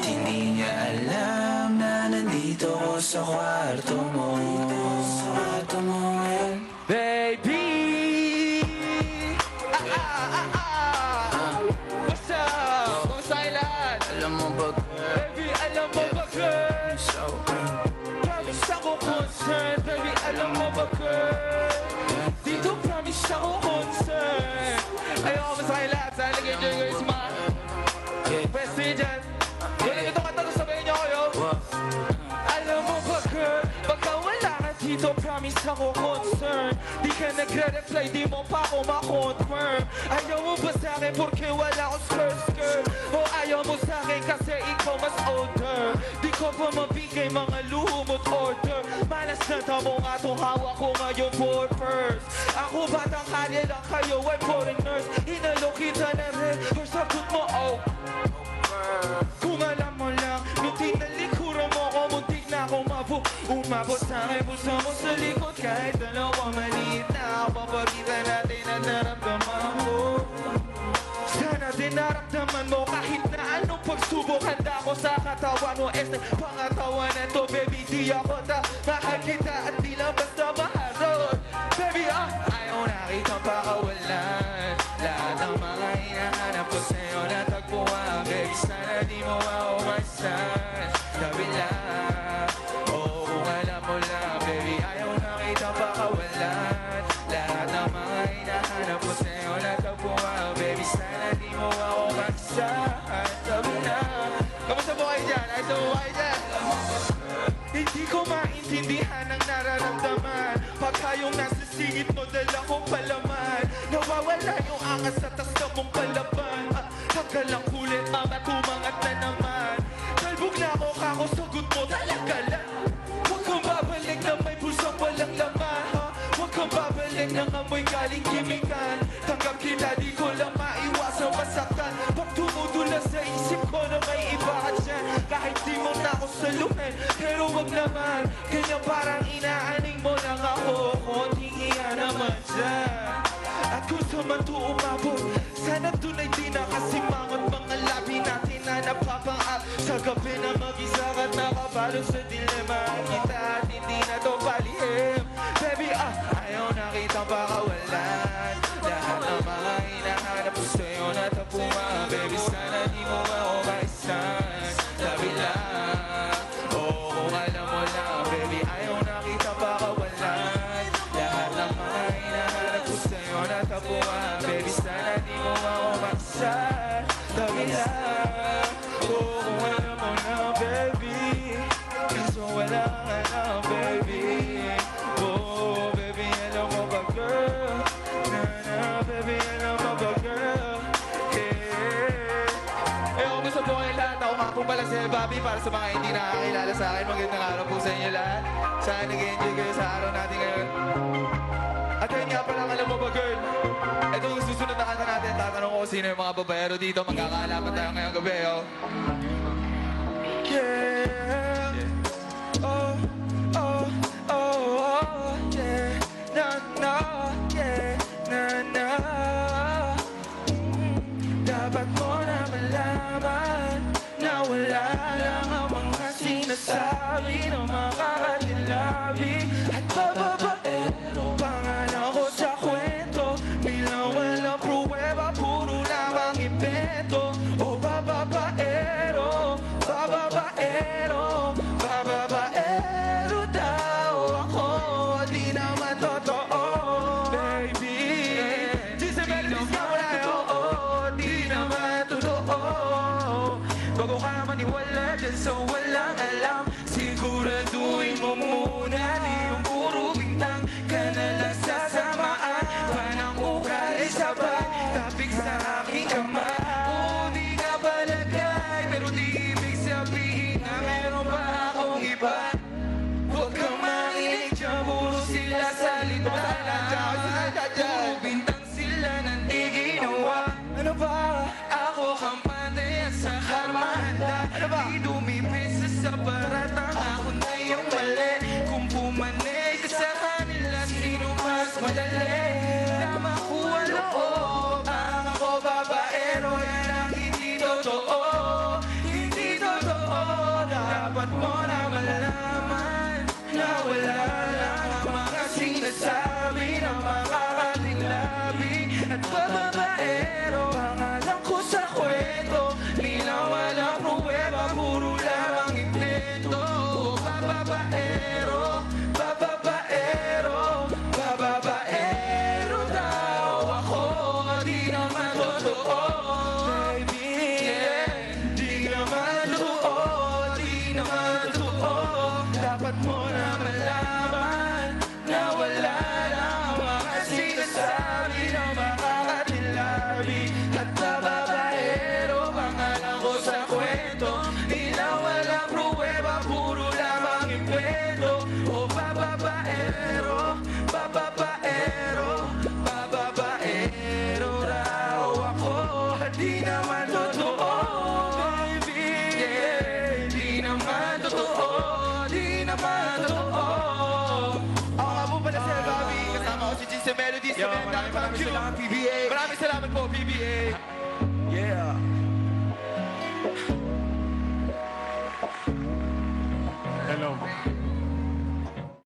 Hindi niya alam na nandito ko sa kwarto mo. Baby! What's up? Kumusta kayo lahat? Alam mo ba, Baby, alam mo ba, girl? so Promise ako concerned. Baby, alam mo ba, girl? Dito promise ako concerned. Ayun, kumusta kayo lahat? Sana nag-enjoy kayo sa mga pweste dyan. Wala ito katalo, sabihin niyo kayo. Alam mo ba, girl? Pagka wala ka dito, promise ako concerned. Di ka nagre-reply, di mo pa ako ma-confirm. Ayaw mo ba sa'kin porque wala akong skirt? O ayaw mo sa'kin kasi ikaw mas older? Di ko pa mabigay mga luho mo't order. Malas na tamo nga tong hawak ko ngayon for first. Ako batang kalye lang kayo ay foreigners. Hinalo kita na rin, or sagot mo, oh. Kung alam mo lang, nung tinalikuran mo ko, muntik na akong umabot sa akin, puso mo sa likod. Kahit dalawang maliit na ako, papakita natin at naramdaman mo. Sana din naramdaman mo kahit na anong pagsubok. Handa ko sa katawan mo, pangatawan na to, baby. Di ako mahal kita at di lang basta maharot. Baby, ayaw na kitang pakawalan. Lahat ng mga hinahanap ko sa'yo natagpuan. Baby, sana di mo ako masan. Sabi lang, oh, kung alam mo lang. Baby, ayaw na kitang pakawalan. Lahat ng mga hinahanap ko sa'yo natagpuan. Baby, sana di mo ako masan. Sabi lang, kamusta po kayo dyan? Ayos na po kayo dyan? Hindi ko maintindihan ang nararamdaman pagka yung nasa singit mo, dala kong palaman. Nawawala yung angas sa tas na mong palaban. Hanggang lang kulit, mama, tumangat na naman. Kalbog na ako, kako, sagot mo, talaga lang. Huwag kang babalik na may pusang walang laman, ha? Huwag kang babalik na amoy galing kimikan. Tanggap kita, di ko lang maiwasan masaktan. Pag tumutula sa isip ko na may iba ka dyan. Kahit di mo na ako saluhin, pero wag naman. Ganyan parang inaaning mo lang ako. Konting iya naman dyan. At kung saan man to umabot, sana tunay di na kasimangot mga labi natin na napapang-up. Sa gabi na mag-isa ka't nakabalot sa dilema kita at hindi na to palihim. Baby, ayaw na kitang pakawalan. Lahat ng mga hinahanap ko sa'yo natapuan. Baby, sana di mo ako maisan. Sabi lang, oh, kung alam mo lang. Baby, ayaw na kitang pakawalan. Lahat ng mga hinahanap ko sa'yo natapuan. Baby, sana di mo ako maisan. Sabi lang, oh, kung alam mo lang, baby. Kaso wala ka lang, baby. Oh, baby, alam mo ba, girl? Baby, alam mo ba, girl? Yeah. Eh, kung gusto po kayo lahat, ako nga po pala si Bobby. Para sa mga hindi nakakilala sa akin, magandang araw po sa inyo lahat. Sana nag-enjoy kayo sa araw natin ngayon. At yun nga pala, alam mo ba, girl? Ito yung susunod na kanta natin. Tatanong ko sino yung mga babayero dito. Magkakaalaman tayo ngayong gabi, oh. Yeah. Oh, oh, oh, oh, yeah. Na, na, yeah. Na, na. Dapat mo na malaman na wala lang ang mga sinasabi ng mga katilabi at bababaero. Pangalan ko sa kwento bilang walang pruweba, puro lamang impento. O bababaero, bababaero, bababaero daw ako. Di naman totoo, baby. Giselle Melodies ka wala yun. Di naman totoo. Bago ka maniwala dyan sa walang alam, siguraduhin mo muna di yung puro bintang ka na lang sasamaan. Panang ukali sabay, tapik sa aking kamay. Oo, di ka palagay, pero di ibig sabihin na meron pa akong iba. Huwag kang makinig dyan, puro sila salita lang. Puro bintang sila nang di ginawa. Ano ba? Ako kampante at sa karmahanda. Di dumipis sa paratang ako na yung mali. Kung pumanay ka sa kanila, sino mas madali? Na makuha loob ang ako babaero. Yan ang hindi totoo, hindi totoo. Dapat mo na malaman na wala lang ang mga sinasabi ng mga ating labi at bababaero. Pangalan ko sa kwento, di na walang pruweba, puro lamang invento. Bababaero, bababaero, bababaero daw ako. Di naman totoo, baby, yeah. Di naman totoo, di naman totoo. Dapat mo na malaman na wala lang ang mga sinasabi ng mga katilabi at bababaero. Pangalan ko sa kwento, di na walang pruweba, puro lamang invento. O bababaero, bababaero, bababaero raw ako. Di naman totoo, baby, yeah. Di naman totoo, di naman totoo. Ako nga po pala si Bobby, kasama ko si G's Melody. Yo, maraming salamat, PBA. Maraming salamat po, PBA.